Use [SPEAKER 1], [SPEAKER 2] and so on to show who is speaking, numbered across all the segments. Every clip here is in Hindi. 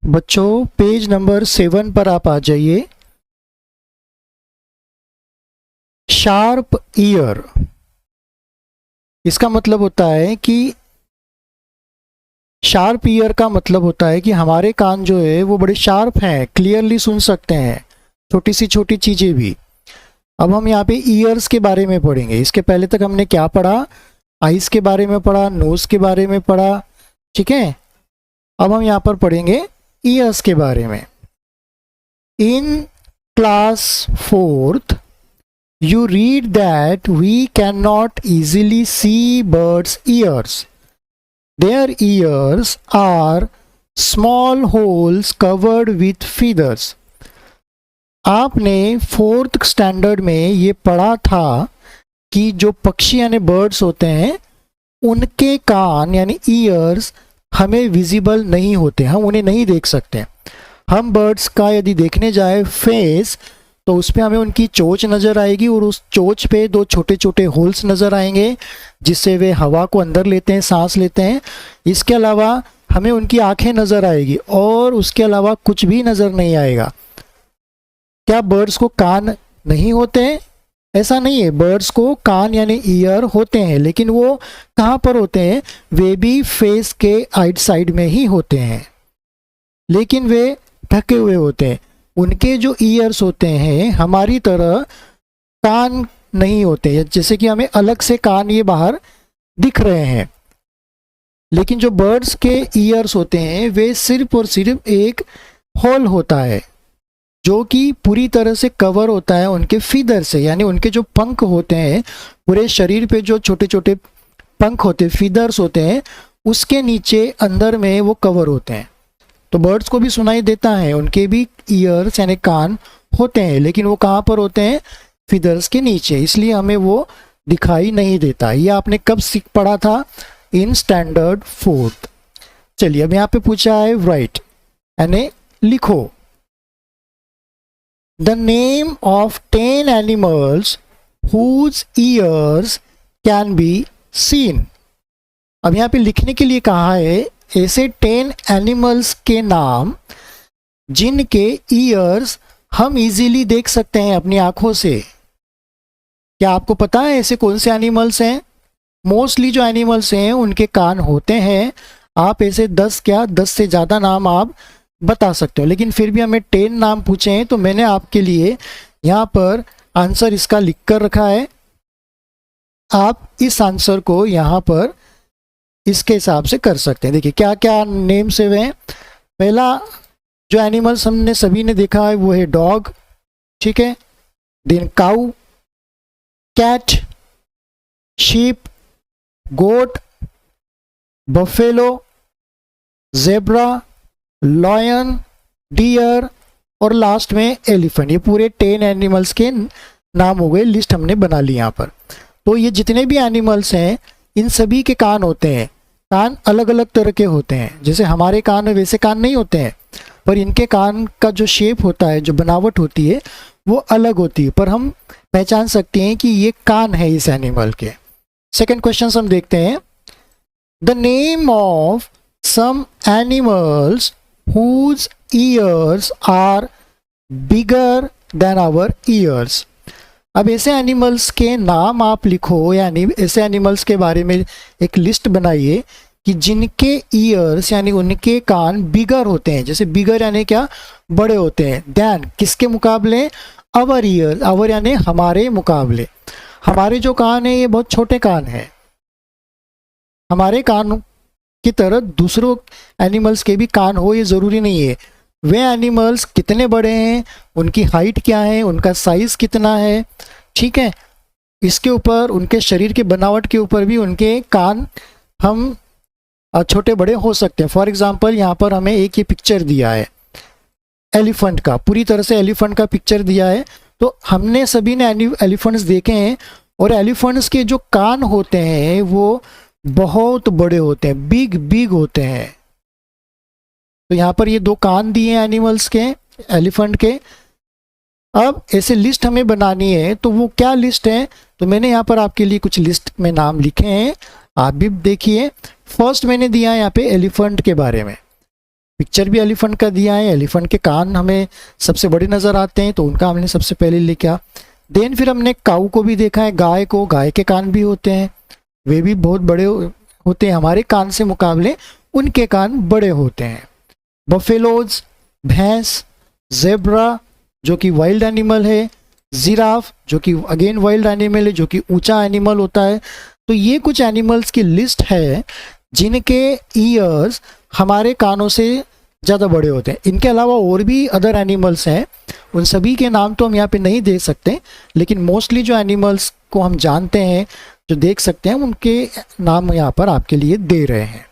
[SPEAKER 1] बच्चों पेज नंबर 7 पर आप आ जाइए। शार्प ईयर, इसका मतलब होता है कि शार्प ईयर का मतलब होता है कि हमारे कान जो है वो बड़े शार्प हैं, क्लियरली सुन सकते हैं छोटी सी छोटी चीज़ें भी। अब हम यहाँ पे ईयर्स के बारे में पढ़ेंगे। इसके पहले तक हमने क्या पढ़ा? आइस के बारे में पढ़ा, नोज के बारे में पढ़ा, ठीक है। अब हम यहाँ पर पढ़ेंगे ईयर्स के बारे में। In class 4th you read that we cannot easily see birds' ears. Their ears are small holes covered with feathers. आपने 4th स्टैंडर्ड में ये पढ़ा था कि जो पक्षी यानी बर्ड्स होते हैं उनके कान यानी ईयर्स हमें विजिबल नहीं होते, हम उन्हें नहीं देख सकते। हम बर्ड्स का यदि देखने जाए फेस तो उस पर हमें उनकी चोंच नज़र आएगी और उस चोंच पे दो छोटे छोटे होल्स नज़र आएंगे जिससे वे हवा को अंदर लेते हैं, सांस लेते हैं। इसके अलावा हमें उनकी आंखें नज़र आएगी और उसके अलावा कुछ भी नज़र नहीं आएगा। क्या बर्ड्स को कान नहीं होते हैं? ऐसा नहीं है, बर्ड्स को कान यानी ईयर होते हैं, लेकिन वो कहाँ पर होते हैं? वे भी फेस के आइट साइड में ही होते हैं, लेकिन वे ढके हुए होते हैं। उनके जो ईयर्स होते हैं हमारी तरह कान नहीं होते, जैसे कि हमें अलग से कान ये बाहर दिख रहे हैं। लेकिन जो बर्ड्स के ईयर्स होते हैं वे सिर्फ और सिर्फ एक होल होता है जो कि पूरी तरह से कवर होता है उनके फीदर से, यानी उनके जो पंख होते हैं, पूरे शरीर पे जो छोटे छोटे पंख होते हैं, फीदर्स होते हैं, उसके नीचे अंदर में वो कवर होते हैं। तो बर्ड्स को भी सुनाई देता है, उनके भी ईयर्स यानी कान होते हैं, लेकिन वो कहाँ पर होते हैं? फीदर्स के नीचे, इसलिए हमें वो दिखाई नहीं देता। ये आपने कब सीख पढ़ा था? In standard 4th। चलिए अब यहाँ पे पूछा है राइट यानी लिखो the name of 10 animals whose ears can be seen. अब यहाँ पे लिखने के लिए कहा है ऐसे 10 एनिमल्स के नाम जिनके ईयर्स हम इजीली देख सकते हैं अपनी आंखों से। क्या आपको पता है ऐसे कौन से एनिमल्स हैं? मोस्टली जो एनिमल्स हैं उनके कान होते हैं। आप ऐसे 10 से ज़्यादा नाम आप बता सकते हो, लेकिन फिर भी हमें 10 नाम पूछे हैं तो मैंने आपके लिए यहाँ पर आंसर इसका लिख कर रखा है। आप इस आंसर को यहाँ पर इसके हिसाब से कर सकते हैं। देखिए क्या क्या नेम से वे हैं। पहला जो एनिमल्स हमने सभी ने देखा है वो है डॉग, ठीक है। देन काऊ, कैट, शीप, गोट, बफेलो, जेब्रा, लॉयन, डियर और लास्ट में एलिफेंट। ये पूरे 10 एनिमल्स के नाम हो गए, लिस्ट हमने बना ली यहाँ पर। तो ये जितने भी एनिमल्स हैं इन सभी के कान होते हैं। कान अलग अलग तरह के होते हैं, जैसे हमारे कान है वैसे कान नहीं होते हैं, पर इनके कान का जो शेप होता है, जो बनावट होती है वो अलग होती है, पर हम पहचान सकते हैं कि ये कान है इस एनिमल के। सेकंड क्वेश्चन हम देखते हैं। The name of some animals whose ears are bigger than our ears। अब ऐसे एनिमल्स के नाम आप लिखो, यानी ऐसे एनिमल्स के बारे में एक लिस्ट बनाइए कि जिनके ईयर्स यानी उनके कान बिगर होते हैं। जैसे बिगर यानी क्या? बड़े होते हैं। दैन किसके मुकाबले? अवर ईयर, अवर यानी हमारे मुकाबले। हमारे जो कान है ये बहुत छोटे कान हैं। हमारे कान की तरह दूसरों एनिमल्स के भी कान हो ये ज़रूरी नहीं है। वे एनिमल्स कितने बड़े हैं, उनकी हाइट क्या है, उनका साइज़ कितना है, ठीक है, इसके ऊपर, उनके शरीर के बनावट के ऊपर भी उनके कान हम छोटे बड़े हो सकते हैं। फॉर एग्जांपल यहाँ पर हमें एक ये पिक्चर दिया है एलिफेंट का, पूरी तरह से एलिफेंट का पिक्चर दिया है। तो हमने सभी ने एलिफेंट्स देखे हैं और एलिफेंट्स के जो कान होते हैं वो बहुत बड़े होते हैं, बिग बिग होते हैं। तो यहाँ पर ये 2 कान दिए हैं एनिमल्स के, एलिफेंट के। अब ऐसे लिस्ट हमें बनानी है, तो वो क्या लिस्ट है? तो मैंने यहाँ पर आपके लिए कुछ लिस्ट में नाम लिखे हैं, आप भी देखिए। फर्स्ट मैंने दिया है यहाँ पे एलिफेंट के बारे में। पिक्चर भी एलिफेंट का दिया है, एलिफेंट के कान हमें सबसे बड़े नज़र आते हैं तो उनका हमने सबसे पहले लिखा। देन फिर हमने काऊ को भी देखा है, गाय को, गाय के कान भी होते हैं, वे भी बहुत बड़े होते हैं, हमारे कान से मुकाबले उनके कान बड़े होते हैं। बफेलोज, भैंस, जेब्रा जो कि वाइल्ड एनिमल है, जिराफ जो कि अगेन वाइल्ड एनिमल है, जो कि ऊंचा एनिमल होता है। तो ये कुछ एनिमल्स की लिस्ट है जिनके ईयर्स हमारे कानों से ज़्यादा बड़े होते हैं। इनके अलावा और भी अदर एनिमल्स हैं, उन सभी के नाम तो हम यहाँ पे नहीं दे सकते, लेकिन मोस्टली जो एनिमल्स को हम जानते हैं, जो देख सकते हैं, उनके नाम यहाँ पर आपके लिए दे रहे हैं।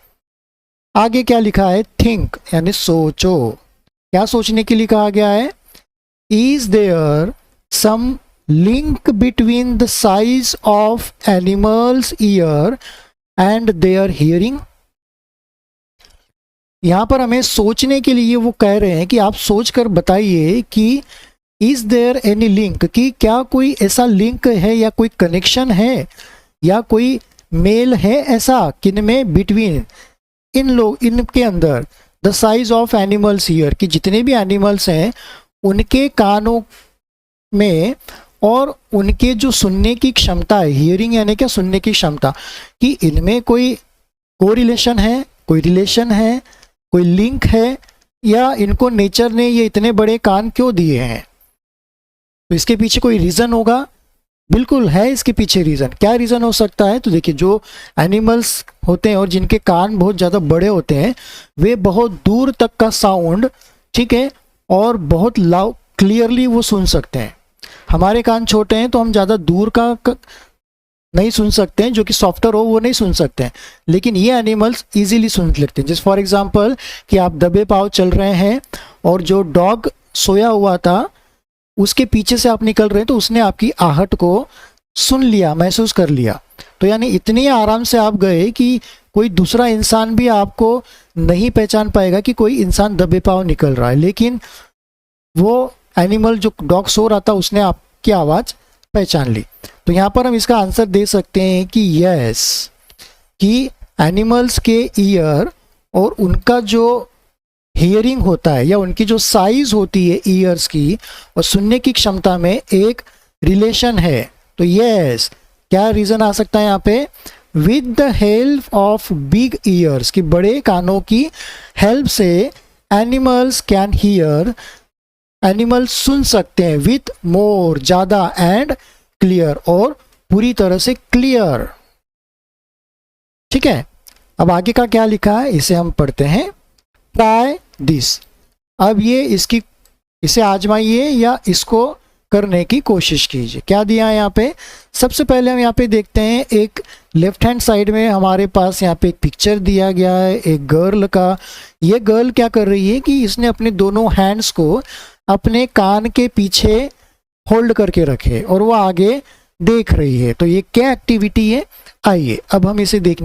[SPEAKER 1] आगे क्या लिखा है, थिंक यानी सोचो। क्या सोचने के लिए कहा गया है, is there some link between the size of animals ear and their hearing. यहां पर हमें सोचने के लिए वो कह रहे हैं कि आप सोचकर बताइए कि इज देयर एनी लिंक, कि क्या कोई ऐसा लिंक है या कोई कनेक्शन है या कोई मेल है ऐसा किनमें, बिटवीन इनके अंदर, the size of animals year, कि जितने भी एनिमल्स हैं उनके कानों में और उनके जो सुनने की क्षमता है, हियरिंग यानी क्या, सुनने की क्षमता, कि इनमें कोई कोरिलेशन है, कोई रिलेशन है, कोई लिंक है, या इनको नेचर ने ये इतने बड़े कान क्यों दिए हैं। तो इसके पीछे कोई रीज़न होगा, बिल्कुल है इसके पीछे रीज़न। क्या रीज़न हो सकता है, तो देखिए जो एनिमल्स होते हैं और जिनके कान बहुत ज़्यादा बड़े होते हैं, वे बहुत दूर तक का साउंड, ठीक है, और बहुत लाउड क्लियरली वो सुन सकते हैं। हमारे कान छोटे हैं तो हम ज़्यादा दूर का नहीं सुन सकते हैं, जो कि सॉफ्टवेयर हो वो नहीं सुन सकते हैं, लेकिन ये एनिमल्स इजीली सुन लेते हैं। जैसे फॉर एग्जांपल कि आप दबे पाँव चल रहे हैं और जो डॉग सोया हुआ था उसके पीछे से आप निकल रहे हैं, तो उसने आपकी आहट को सुन लिया, महसूस कर लिया। तो यानी इतनी आराम से आप गए कि कोई दूसरा इंसान भी आपको नहीं पहचान पाएगा कि कोई इंसान दबे पाँव निकल रहा है, लेकिन वो एनिमल जो डॉग सो रहा था उसने आपकी आवाज़ पहचान ली। तो यहाँ पर हम इसका आंसर दे सकते हैं कि यस, कि एनिमल्स के ईयर और उनका जो हियरिंग होता है या उनकी जो साइज होती है ईयर्स की और सुनने की क्षमता में एक रिलेशन है। तो यस, क्या रीज़न आ सकता है यहाँ पे, with the help of big years, की बड़े कानों की हेल्प से एनिमल्स कैन हियर, एनिमल्स सुन सकते हैं, विथ मोर, ज़्यादा, एंड क्लियर, और पूरी तरह से क्लियर। ठीक है, अब आगे का क्या लिखा है इसे हम पढ़ते हैं। ट्राई दिस, अब ये इसे आजमाइए या इसको करने की कोशिश कीजिए। क्या दिया है यहाँ पे, सबसे पहले हम यहाँ पे देखते हैं, एक लेफ्ट हैंड साइड में हमारे पास यहाँ पे एक पिक्चर दिया गया है एक गर्ल का। ये गर्ल क्या कर रही है कि इसने अपने दोनों हैंड्स को अपने कान के पीछे होल्ड करके रखे और वो आगे देख रही है। तो ये क्या एक्टिविटी है, आइए अब हम इसे देख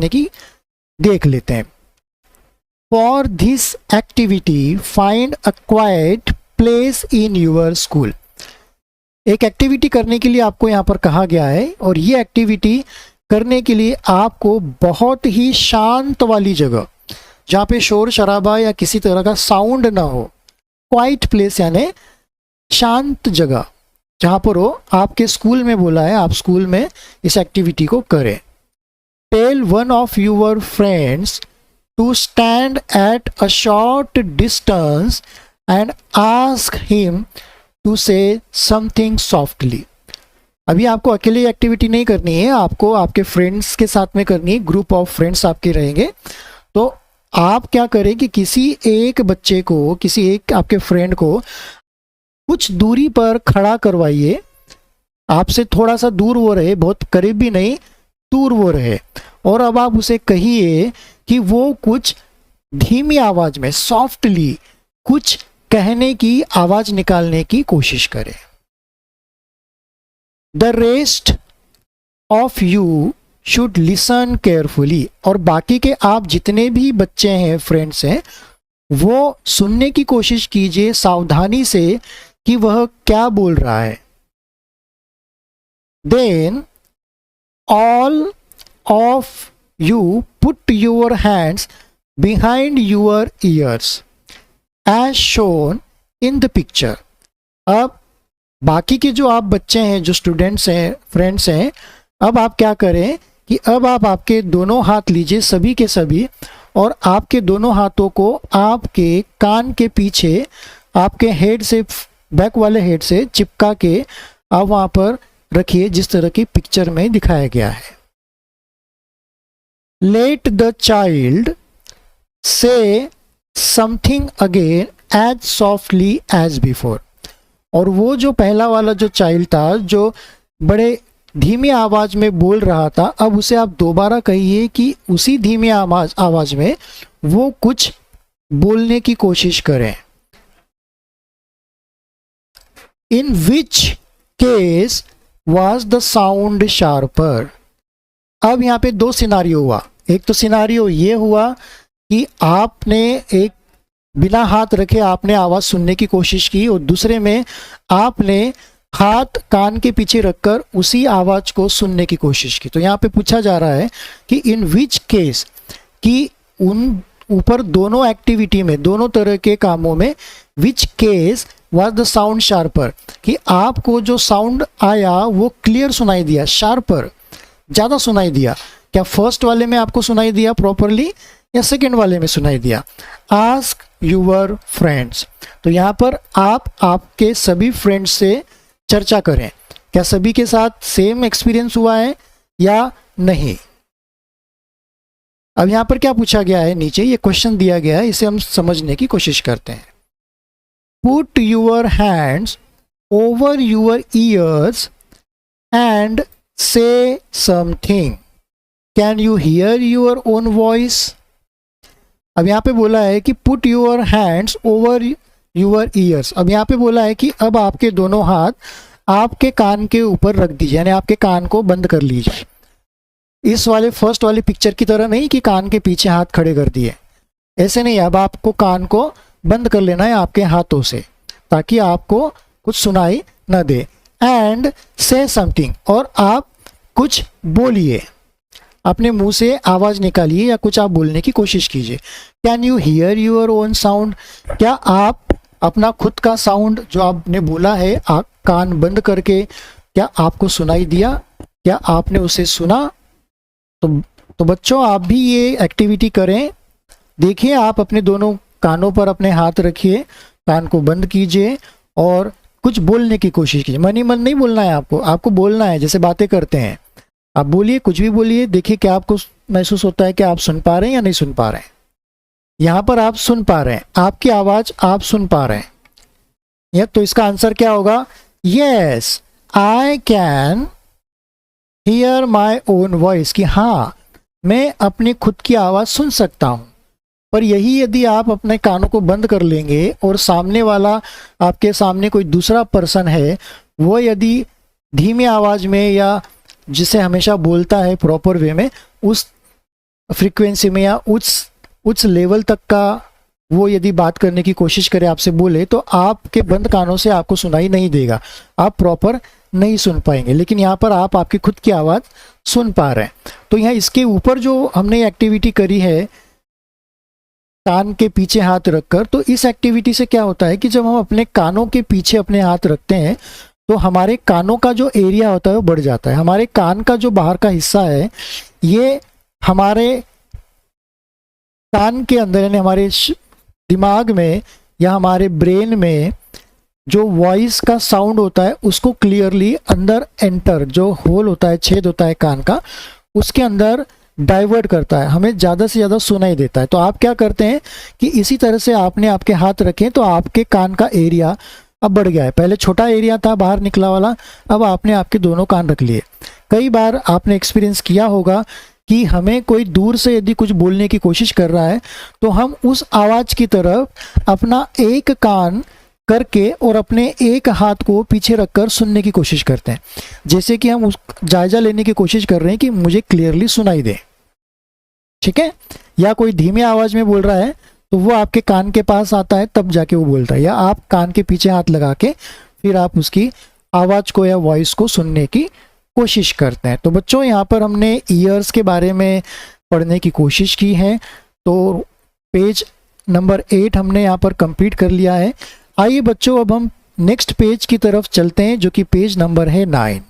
[SPEAKER 1] लेते हैं। For this activity find a quite place in your school. एक एक्टिविटी करने के लिए आपको यहाँ पर कहा गया है और ये एक्टिविटी करने के लिए आपको बहुत ही शांत वाली जगह, जहाँ पे शोर शराबा या किसी तरह का साउंड ना हो, क्वाइट प्लेस यानी शांत जगह जहाँ पर हो, आपके स्कूल में बोला है, आप स्कूल में इस एक्टिविटी को करें। Tell one of your friends to stand at a short distance and ask him to say something softly. अभी आपको अकेले एक्टिविटी नहीं करनी है, आपको आपके फ्रेंड्स के साथ में करनी है, ग्रुप ऑफ फ्रेंड्स आपके रहेंगे। तो आप क्या करें कि किसी एक बच्चे को, किसी एक आपके फ्रेंड को कुछ दूरी पर खड़ा करवाइए, आपसे थोड़ा सा दूर वो रहे, बहुत करीब भी नहीं, दूर वो रहे, और अब आप उसे कहिए कि वो कुछ धीमी आवाज में, सॉफ्टली कुछ कहने की आवाज निकालने की कोशिश करें। The rest of you should listen carefully, और बाकी के आप जितने भी बच्चे हैं, फ्रेंड्स हैं, वो सुनने की कोशिश कीजिए सावधानी से कि वह क्या बोल रहा है। Then all of you put your hands behind your ears, as shown in the picture. अब बाकी के जो आप बच्चे हैं, जो स्टूडेंट्स हैं, फ्रेंड्स हैं, अब आप क्या करें कि अब आप आपके दोनों हाथ लीजिए, सभी के सभी, और आपके दोनों हाथों को आपके कान के पीछे, आपके हेड से, बैक वाले हेड से चिपका के आप वहाँ पर रखिए, जिस तरह की पिक्चर में दिखाया गया है. Let the child say something again as softly as before. और वो जो पहला वाला जो चाइल्ड था, जो बड़े धीमी आवाज में बोल रहा था, अब उसे आप दोबारा कहिए कि उसी धीमी आवाज में वो कुछ बोलने की कोशिश करें. In which case was the sound sharper. अब यहाँ पे दो सिनारियो हुआ. एक तो सिनारियो ये हुआ कि आपने एक बिना हाथ रखे आपने आवाज सुनने की कोशिश की, और दूसरे में आपने हाथ कान के पीछे रखकर उसी आवाज को सुनने की कोशिश की. तो यहाँ पे पूछा जा रहा है कि इन विच केस, कि उन ऊपर दोनों एक्टिविटी में, दोनों तरह के कामों में, which case was the sound sharper, कि आपको जो साउंड आया वो क्लियर सुनाई दिया, शार्पर ज़्यादा सुनाई दिया. क्या फर्स्ट वाले में आपको सुनाई दिया प्रॉपरली या सेकेंड वाले में सुनाई दिया? Ask your friends. तो यहाँ पर आप आपके सभी फ्रेंड्स से चर्चा करें, क्या सभी के साथ सेम एक्सपीरियंस हुआ है या नहीं. अब यहाँ पर क्या पूछा गया है, नीचे ये क्वेश्चन दिया गया है, इसे हम समझने की कोशिश करते हैं. Put your hands over your ears and say something. Can you hear your own voice. अब यहाँ पे बोला है कि put your hands over your ears. अब यहाँ पे बोला है कि अब आपके दोनों हाथ आपके कान के ऊपर रख दीजिए, यानी आपके कान को बंद कर लीजिए. इस वाले फर्स्ट वाली पिक्चर की तरह नहीं कि कान के पीछे हाथ खड़े कर दिए, ऐसे नहीं. अब आपको कान को बंद कर लेना है आपके हाथों से, ताकि आपको कुछ सुनाई न दे. एंड से समथिंग, और आप कुछ बोलिए, अपने मुंह से आवाज निकालिए या कुछ आप बोलने की कोशिश कीजिए. Can you hear your own sound. क्या आप अपना खुद का साउंड जो आपने बोला है, आप कान बंद करके, क्या आपको सुनाई दिया, क्या आपने उसे सुना? तो बच्चों आप भी ये एक्टिविटी करें. देखिए, आप अपने दोनों कानों पर अपने हाथ रखिए, कान को बंद कीजिए और कुछ बोलने की कोशिश कीजिए. मन ही मन नहीं बोलना है आपको, आपको बोलना है जैसे बातें करते हैं. आप बोलिए, कुछ भी बोलिए. देखिए क्या आपको महसूस होता है कि आप सुन पा रहे हैं या नहीं सुन पा रहे हैं. यहाँ पर आप सुन पा रहे हैं, आपकी आवाज आप सुन पा रहे हैं. या तो इसका आंसर क्या होगा? Yes, I can hear my own voice. कि हाँ, मैं अपनी खुद की आवाज सुन सकता हूँ. पर यही यदि आप अपने कानों को बंद कर लेंगे और सामने वाला, आपके सामने कोई दूसरा पर्सन है, वो यदि धीमी आवाज में या जिसे हमेशा बोलता है प्रॉपर वे में, उस फ्रीक्वेंसी में या उस लेवल तक का वो यदि बात करने की कोशिश करे, आपसे बोले, तो आपके बंद कानों से आपको सुनाई नहीं देगा, आप प्रॉपर नहीं सुन पाएंगे. लेकिन यहाँ पर आप आपकी खुद की आवाज़ सुन पा रहे हैं. तो यहाँ इसके ऊपर जो हमने एक्टिविटी करी है कान के पीछे हाथ रखकर, तो इस एक्टिविटी से क्या होता है कि जब हम अपने कानों के पीछे अपने हाथ रखते हैं तो हमारे कानों का जो एरिया होता है वो बढ़ जाता है. हमारे कान का जो बाहर का हिस्सा है, ये हमारे कान के अंदर, यानी हमारे दिमाग में या हमारे ब्रेन में जो वॉइस का साउंड होता है उसको क्लियरली अंदर एंटर, जो होल होता है, छेद होता है कान का, उसके अंदर डाइवर्ट करता है, हमें ज़्यादा से ज़्यादा सुनाई देता है. तो आप क्या करते हैं कि इसी तरह से आपने आपके हाथ रखे तो आपके कान का एरिया अब बढ़ गया है. पहले छोटा एरिया था बाहर निकला वाला, अब आपने आपके दोनों कान रख लिए. कई बार आपने एक्सपीरियंस किया होगा कि हमें कोई दूर से यदि कुछ बोलने की कोशिश कर रहा है तो हम उस आवाज़ की तरफ अपना एक कान करके और अपने एक हाथ को पीछे रखकर सुनने की कोशिश करते हैं, जैसे कि हम उस जायजा लेने की कोशिश कर रहे हैं कि मुझे क्लियरली सुनाई दे. ठीक है. या कोई धीमी आवाज में बोल रहा है तो वो आपके कान के पास आता है, तब जाके वो बोलता है, या आप कान के पीछे हाथ लगा के फिर आप उसकी आवाज को या वॉइस को सुनने की कोशिश करते हैं. तो बच्चों, यहाँ पर हमने ईयर्स के बारे में पढ़ने की कोशिश की है. तो पेज नंबर 8 हमने यहाँ पर कंप्लीट कर लिया है। आइए बच्चों अब हम नेक्स्ट पेज की तरफ चलते हैं जो कि पेज नंबर है 9।